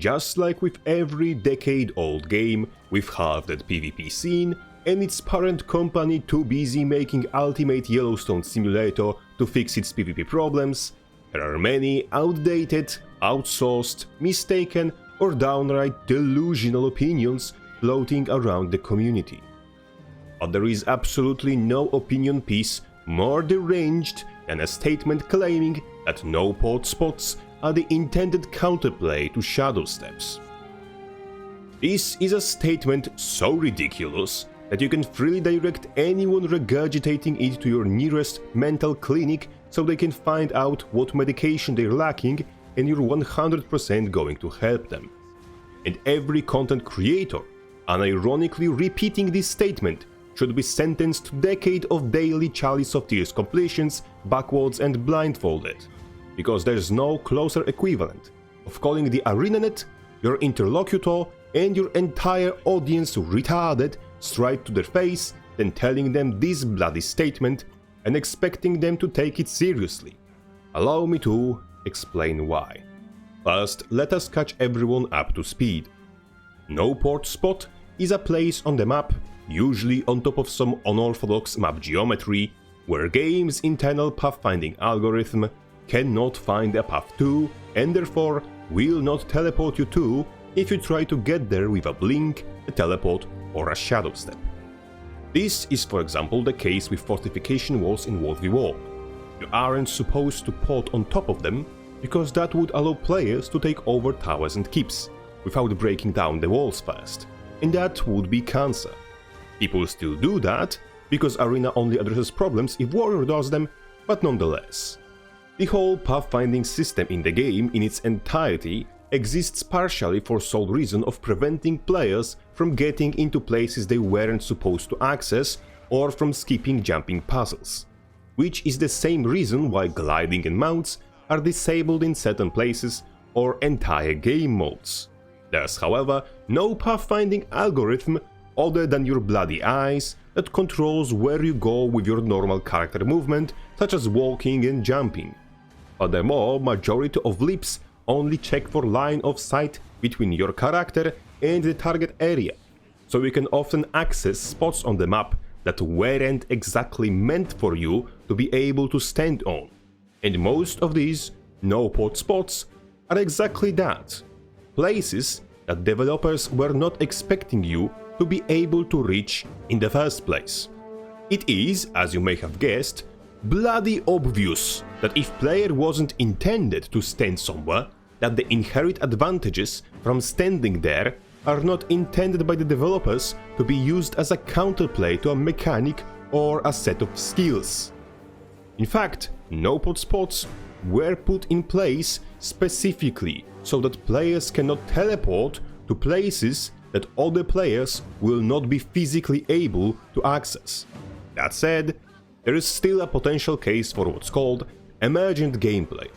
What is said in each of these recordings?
Just like with every decade-old game with half-dead PvP scene and its parent company too busy making Ultimate Yellowstone Simulator to fix its PvP problems, there are many outdated, outsourced, mistaken or downright delusional opinions floating around the community. But there is absolutely no opinion piece more deranged than a statement claiming that no port spots are the intended counterplay to shadow steps. This is a statement so ridiculous that you can freely direct anyone regurgitating it to your nearest mental clinic so they can find out what medication they're lacking and you're 100% going to help them. And every content creator, unironically repeating this statement, should be sentenced to decade of daily Chalice of Tears completions backwards and blindfolded, because there's no closer equivalent of calling the ArenaNet, your interlocutor and your entire audience retarded straight to their face than telling them this bloody statement and expecting them to take it seriously. Allow me to explain why. First, let us catch everyone up to speed. No port spot is a place on the map, usually on top of some unorthodox map geometry, where game's internal pathfinding algorithm cannot find a path to and therefore will not teleport you to if you try to get there with a blink, a teleport or a shadow step. This is for example the case with fortification walls in World v World. You aren't supposed to port on top of them because that would allow players to take over towers and keeps without breaking down the walls first, and that would be cancer. People still do that because Arena only addresses problems if Warrior does them, but nonetheless. The whole pathfinding system in the game in its entirety exists partially for sole reason of preventing players from getting into places they weren't supposed to access or from skipping jumping puzzles, which is the same reason why gliding and mounts are disabled in certain places or entire game modes. There's, however, no pathfinding algorithm other than your bloody eyes that controls where you go with your normal character movement, such as walking and jumping. Furthermore, majority of leaps only check for line of sight between your character and the target area, so you can often access spots on the map that weren't exactly meant for you to be able to stand on. And most of these no-port spots are exactly that, places that developers were not expecting you to be able to reach in the first place. It is, as you may have guessed, bloody obvious that if player wasn't intended to stand somewhere, that the inherent advantages from standing there are not intended by the developers to be used as a counterplay to a mechanic or a set of skills. In fact, no-port spots were put in place specifically so that players cannot teleport to places that other players will not be physically able to access. That said, there is still a potential case for what's called emergent gameplay,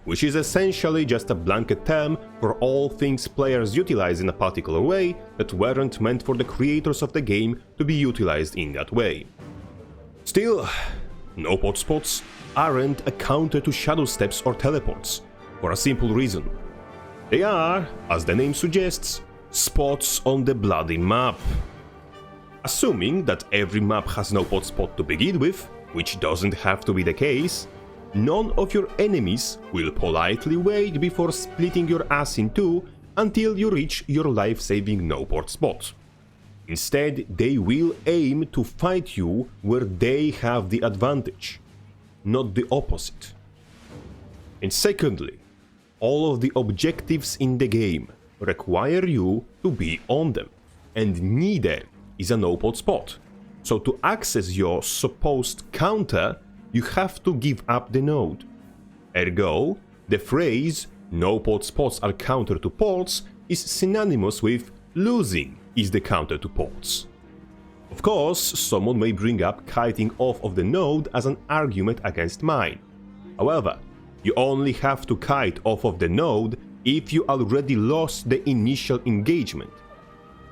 which is essentially just a blanket term for all things players utilize in a particular way that weren't meant for the creators of the game to be utilized in that way. Still, no-port spots aren't a counter to shadow steps or teleports, for a simple reason. They are, as the name suggests, spots on the bloody map. Assuming that every map has no-port spot to begin with, which doesn't have to be the case, none of your enemies will politely wait before splitting your ass in two until you reach your life-saving no-port spot. Instead, they will aim to fight you where they have the advantage, not the opposite. And secondly, all of the objectives in the game require you to be on them, and neither is a no-port spot. So to access your supposed counter, you have to give up the node. Ergo, the phrase "no-port spots are counter to ports" is synonymous with "losing is the counter to ports." Of course, someone may bring up kiting off of the node as an argument against mine. However, you only have to kite off of the node if you already lost the initial engagement.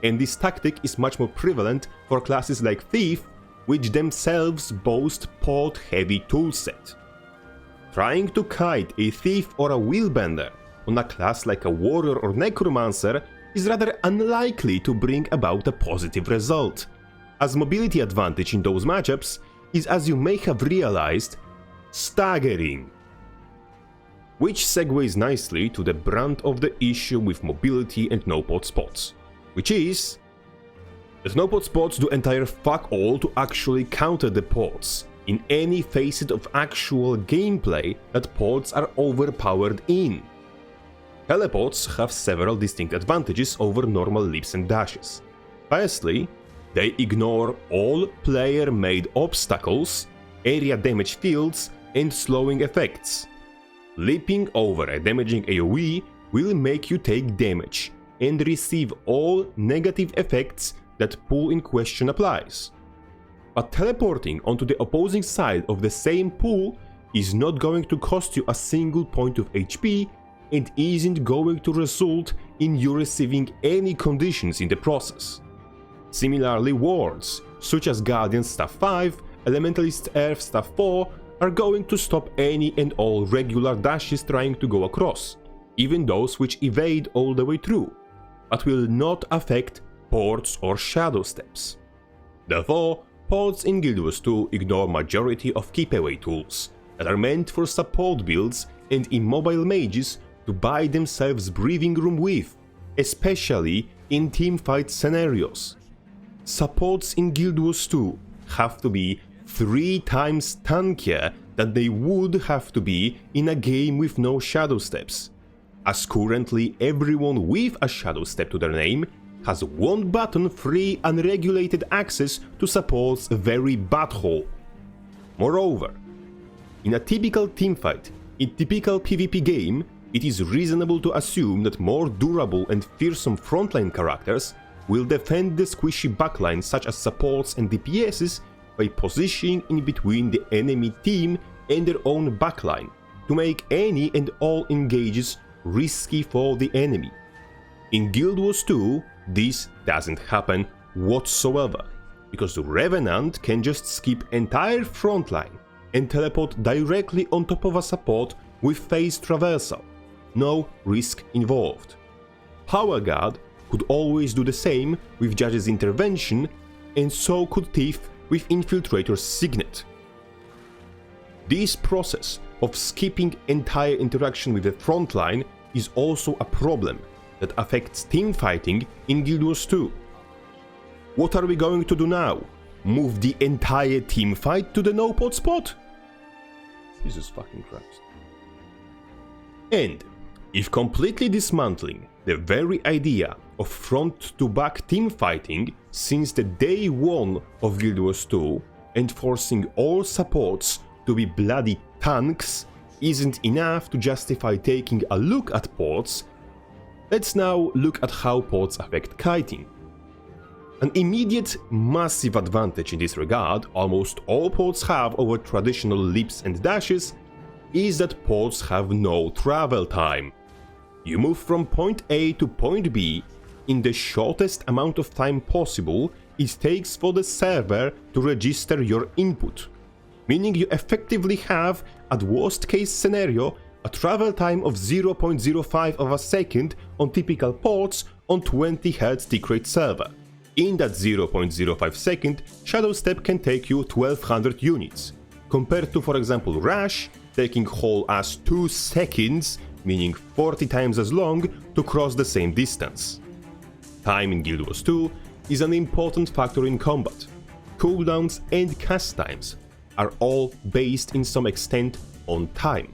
And this tactic is much more prevalent for classes like Thief, which themselves boast port-heavy toolset. Trying to kite a Thief or a Wheelbender on a class like a warrior or necromancer is rather unlikely to bring about a positive result, as mobility advantage in those matchups is, as you may have realized, staggering. Which segues nicely to the brunt of the issue with mobility and no-pot spots, which is that no-pot spots do entire fuck all to actually counter the pods in any facet of actual gameplay that pods are overpowered in. Teleports have several distinct advantages over normal leaps and dashes. Firstly, they ignore all player-made obstacles, area damage fields, and slowing effects. Leaping over a damaging AoE will make you take damage and receive all negative effects that pool in question applies. But teleporting onto the opposing side of the same pool is not going to cost you a single point of HP and isn't going to result in you receiving any conditions in the process. Similarly, wards, such as Guardian Staff 5, Elementalist Earth Staff 4, are going to stop any and all regular dashes trying to go across, even those which evade all the way through, but will not affect ports or shadow steps. Therefore, ports in Guild Wars 2 ignore majority of keep-away tools that are meant for support builds and immobile mages to buy themselves breathing room with, especially in teamfight scenarios. Supports in Guild Wars 2 have to be 3 times tankier than they would have to be in a game with no shadow steps, as currently everyone with a shadow step to their name has one button free unregulated access to support's very butthole. Moreover, in a typical teamfight, in typical PvP game, it is reasonable to assume that more durable and fearsome frontline characters will defend the squishy backline such as supports and DPSs by positioning in between the enemy team and their own backline to make any and all engages risky for the enemy. In Guild Wars 2, this doesn't happen whatsoever, because the Revenant can just skip entire frontline and teleport directly on top of a support with phase traversal, no risk involved. Power Guard could always do the same with Judge's intervention, and so could Thief with Infiltrator's Signet. This process of skipping entire interaction with the frontline is also a problem that affects teamfighting in Guild Wars 2. What are we going to do now? Move the entire teamfight to the no-pot spot? Jesus fucking Christ. And if completely dismantling the very idea of front-to-back teamfighting since the day one of Guild Wars 2 and forcing all supports to be bloody tanks isn't enough to justify taking a look at ports, let's now look at how ports affect kiting. An immediate massive advantage in this regard almost all ports have over traditional leaps and dashes is that ports have no travel time. You move from point A to point B in the shortest amount of time possible it takes for the server to register your input, meaning you effectively have, at worst case scenario, a travel time of 0.05 of a second on typical ports on 20Hz tick rate server. In that 0.05 second, Shadow Step can take you 1200 units, compared to, for example, Rush taking whole ass 2 seconds, meaning 40 times as long to cross the same distance. Time in Guild Wars 2 is an important factor in combat. Cooldowns and cast times are all based in some extent on time.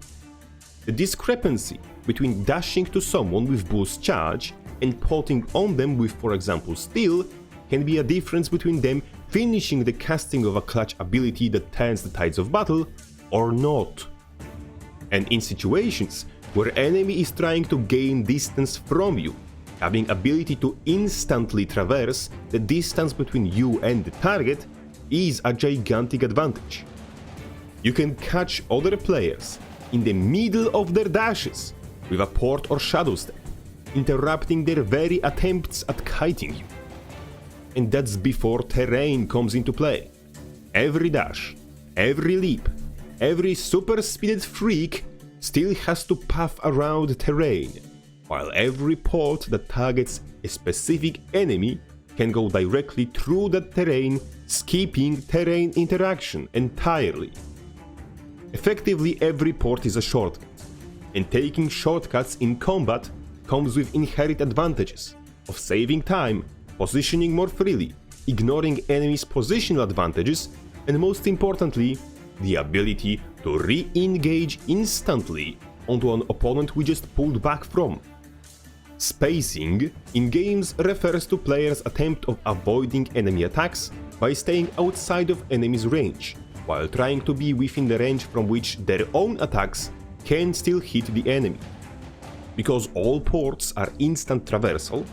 The discrepancy between dashing to someone with boost charge and potting on them with, for example, Steel can be a difference between them finishing the casting of a clutch ability that turns the tides of battle or not. And in situations where enemy is trying to gain distance from you, having ability to instantly traverse the distance between you and the target is a gigantic advantage. You can catch other players in the middle of their dashes with a port or shadow step, interrupting their very attempts at kiting you. And that's before terrain comes into play. Every dash, every leap, every super speeded freak still has to path around terrain, while every port that targets a specific enemy can go directly through that terrain, skipping terrain interaction entirely. Effectively, every port is a shortcut, and taking shortcuts in combat comes with inherent advantages of saving time, positioning more freely, ignoring enemies' positional advantages, and most importantly, the ability to re-engage instantly onto an opponent we just pulled back from. Spacing in games refers to players' attempt of avoiding enemy attacks by staying outside of enemy's range, while trying to be within the range from which their own attacks can still hit the enemy. Because all ports are instant traversal,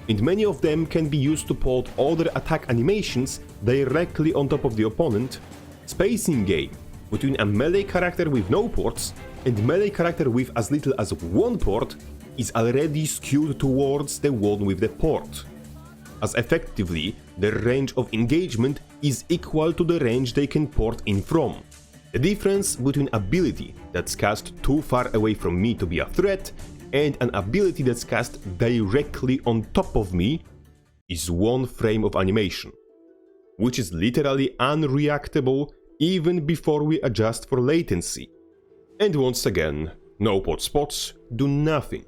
and many of them can be used to port other attack animations directly on top of the opponent, spacing game between a melee character with no ports and melee character with as little as one port is already skewed towards the one with the port, as effectively their range of engagement is equal to the range they can port in from. The difference between ability that's cast too far away from me to be a threat and an ability that's cast directly on top of me is one frame of animation, which is literally unreactable even before we adjust for latency. And once again, no-pot spots do nothing,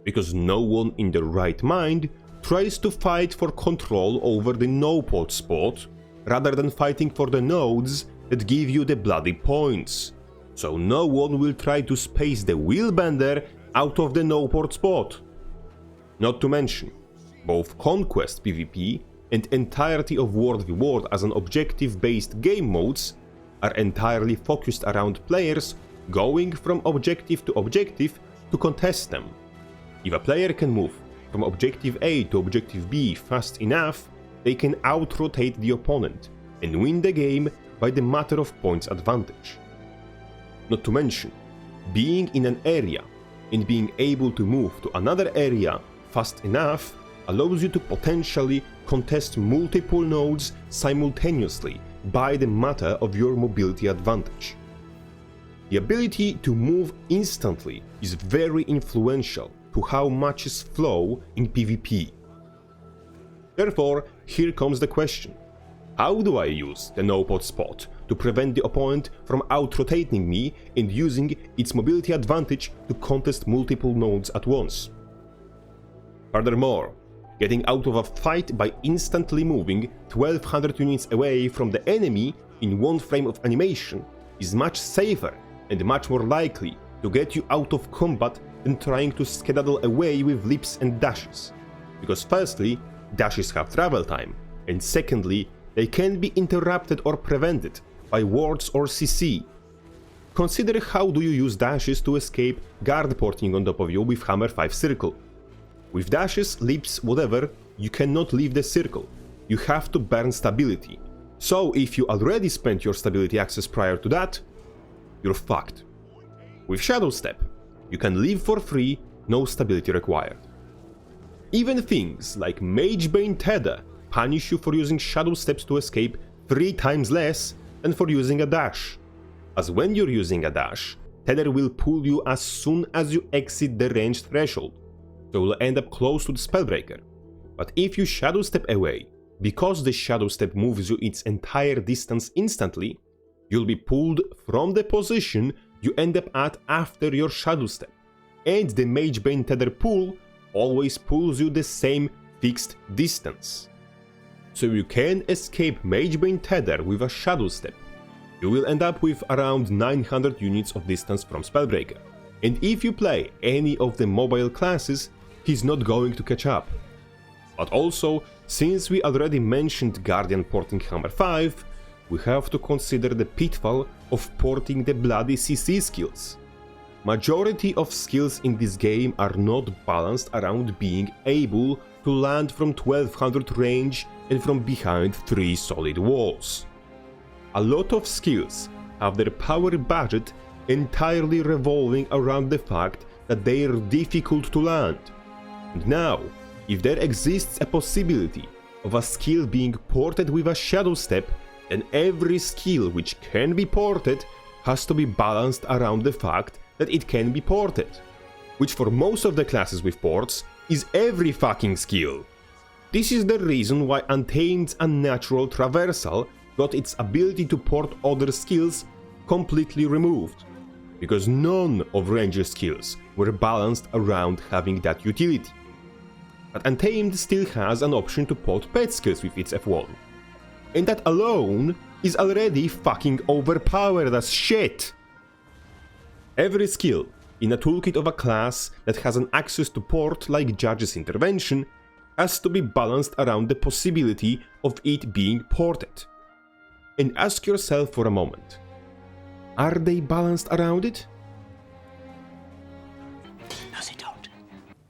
because no one in their right mind tries to fight for control over the no-pot spot rather than fighting for the nodes that give you the bloody points. So no one will try to space the wheelbender out of the no-port spot. Not to mention, both Conquest PvP and entirety of World v World as an objective-based game modes are entirely focused around players going from objective to contest them. If a player can move from objective A to objective B fast enough, they can out-rotate the opponent and win the game by the matter of points advantage. Not to mention, being in an area and being able to move to another area fast enough allows you to potentially contest multiple nodes simultaneously by the matter of your mobility advantage. The ability to move instantly is very influential to how matches flow in PvP. Therefore, here comes the question: how do I use the no-pot spot to prevent the opponent from out-rotating me and using its mobility advantage to contest multiple nodes at once? Furthermore, getting out of a fight by instantly moving 1200 units away from the enemy in one frame of animation is much safer and much more likely to get you out of combat than trying to skedaddle away with leaps and dashes. Because firstly, dashes have travel time, and secondly, they can be interrupted or prevented by wards or CC. Consider how do you use dashes to escape guard porting on top of you with Hammer 5 circle. With dashes, leaps, whatever, you cannot leave the circle. You have to burn stability. So if you already spent your stability access prior to that, you're fucked. With Shadow Step, you can leave for free, no stability required. Even things like Magebane Tether punish you for using Shadow Steps to escape 3 times less than for using a dash, as when you're using a dash, Tether will pull you as soon as you exit the ranged threshold, so you'll end up close to the Spellbreaker. But if you Shadow Step away, because the Shadow Step moves you its entire distance instantly, you'll be pulled from the position you end up at after your Shadow Step, and the Magebane Tether pull always pulls you the same fixed distance. So you can escape Magebane Tether with a Shadow Step. You will end up with around 900 units of distance from Spellbreaker, and if you play any of the mobile classes, he's not going to catch up. But also, since we already mentioned Guardian porting Hammer 5, we have to consider the pitfall of porting the bloody CC skills. Majority of skills in this game are not balanced around being able to land from 1200 range and from behind 3 solid walls. A lot of skills have their power budget entirely revolving around the fact that they are difficult to land. And now, if there exists a possibility of a skill being ported with a Shadow Step, then every skill which can be ported has to be balanced around the fact that it can be ported. which for most of the classes with ports is every fucking skill. This is the reason why Untamed's unnatural traversal got its ability to port other skills completely removed, because none of Ranger skills were balanced around having that utility. But Untamed still has an option to port pet skills with its F1, and that alone is already fucking overpowered as shit. Every skill in a toolkit of a class that has an access to port like Judge's Intervention has to be balanced around the possibility of it being ported. And ask yourself for a moment, are they balanced around it? No, they don't.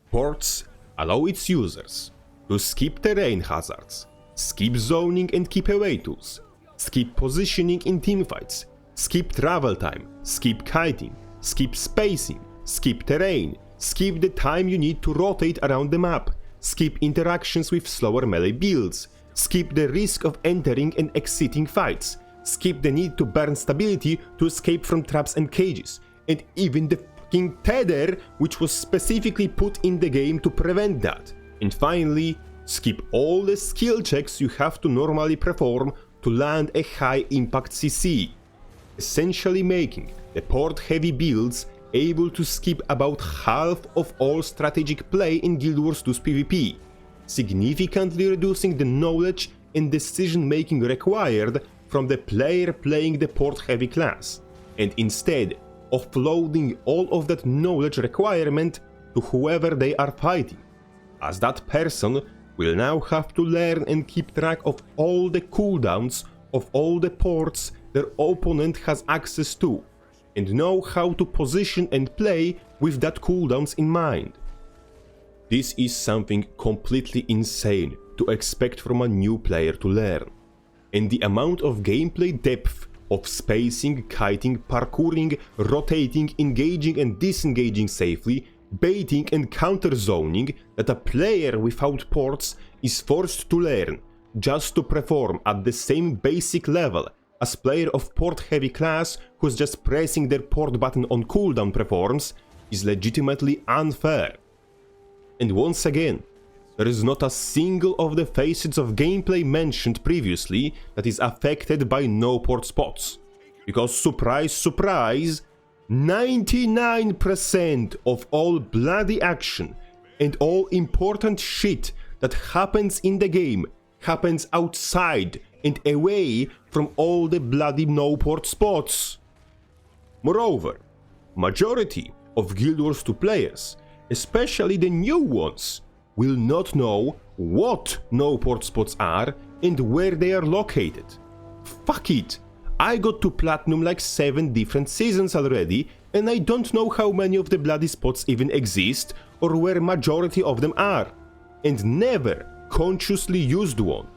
Ports allow its users to skip terrain hazards, skip zoning and keep away tools, skip positioning in teamfights, skip travel time, skip kiting, skip spacing, skip terrain, skip the time you need to rotate around the map, skip interactions with slower melee builds, skip the risk of entering and exiting fights, skip the need to burn stability to escape from traps and cages, and even the fucking tether which was specifically put in the game to prevent that. And finally, skip all the skill checks you have to normally perform to land a high impact CC, essentially making the port heavy builds able to skip about half of all strategic play in Guild Wars 2's PvP, significantly reducing the knowledge and decision making required from the player playing the port heavy class, and instead offloading all of that knowledge requirement to whoever they are fighting, as that person will now have to learn and keep track of all the cooldowns of all the ports their opponent has access to, and know how to position and play with that cooldowns in mind. This is something completely insane to expect from a new player to learn, and the amount of gameplay depth of spacing, kiting, parkouring, rotating, engaging and disengaging safely, baiting and counter-zoning that a player without ports is forced to learn just to perform at the same basic level as player of port-heavy class who's just pressing their port button on cooldown performs is legitimately unfair. And once again, there is not a single of the facets of gameplay mentioned previously that is affected by no port spots, because surprise surprise, 99% of all bloody action and all important shit that happens in the game happens outside and away from all the bloody no port spots. Moreover, majority of Guild Wars 2 players, especially the new ones, will not know what no port spots are and where they are located. Fuck it, I got to platinum like 7 different seasons already, and I don't know how many of the bloody spots even exist or where majority of them are, and never consciously used one,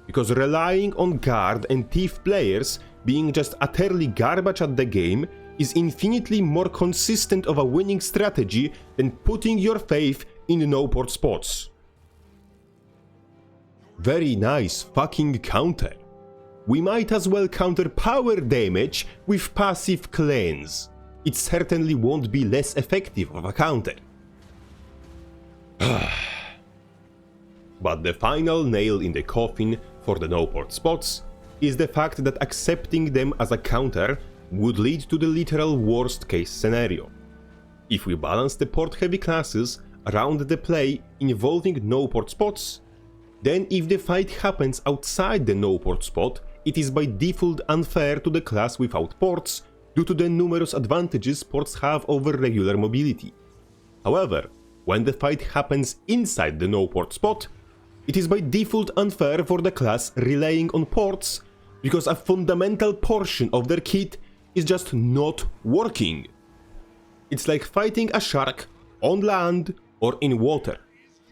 because relying on guard and thief players being just utterly garbage at the game is infinitely more consistent of a winning strategy than putting your faith in no port spots. Very nice fucking counter. We might as well counter power damage with passive cleanse. It certainly won't be less effective of a counter. But the final nail in the coffin for the no port spots is the fact that accepting them as a counter would lead to the literal worst case scenario. If we balance the port heavy classes around the play involving no port spots, then if the fight happens outside the no port spot, it is by default unfair to the class without ports due to the numerous advantages ports have over regular mobility. However, when the fight happens inside the no port spot, it is by default unfair for the class relying on ports because a fundamental portion of their kit is just not working. It's like fighting a shark on land or in water.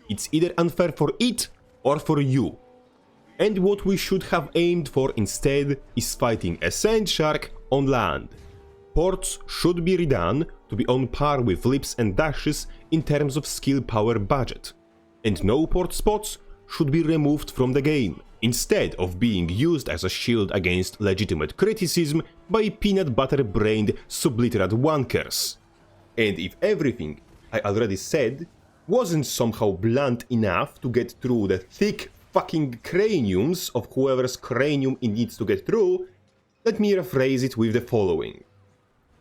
It's either unfair for it or for you. And what we should have aimed for instead is fighting a sand shark on land. Ports should be redone to be on par with lips and dashes in terms of skill power budget, and no port spots should be removed from the game, instead of being used as a shield against legitimate criticism by peanut butter brained subliterate wankers. And if everything I already said, wasn't somehow blunt enough to get through the thick fucking craniums of whoever's cranium it needs to get through, let me rephrase it with the following.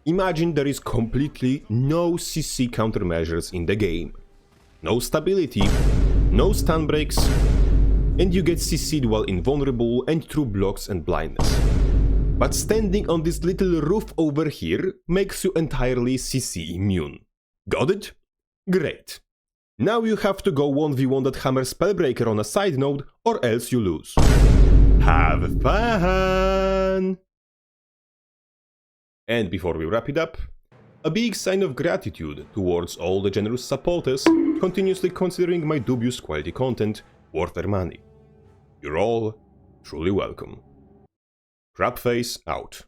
Imagine there is completely no CC countermeasures in the game. No stability, no stun breaks, and you get CC'd while invulnerable and through blocks and blindness. But standing on this little roof over here makes you entirely CC immune. Got it? Great. Now you have to go 1v1 that hammer spellbreaker on a side node or else you lose. Have fun! And before we wrap it up, a big sign of gratitude towards all the generous supporters continuously considering my dubious quality content worth their money. You're all truly welcome. Crabface out.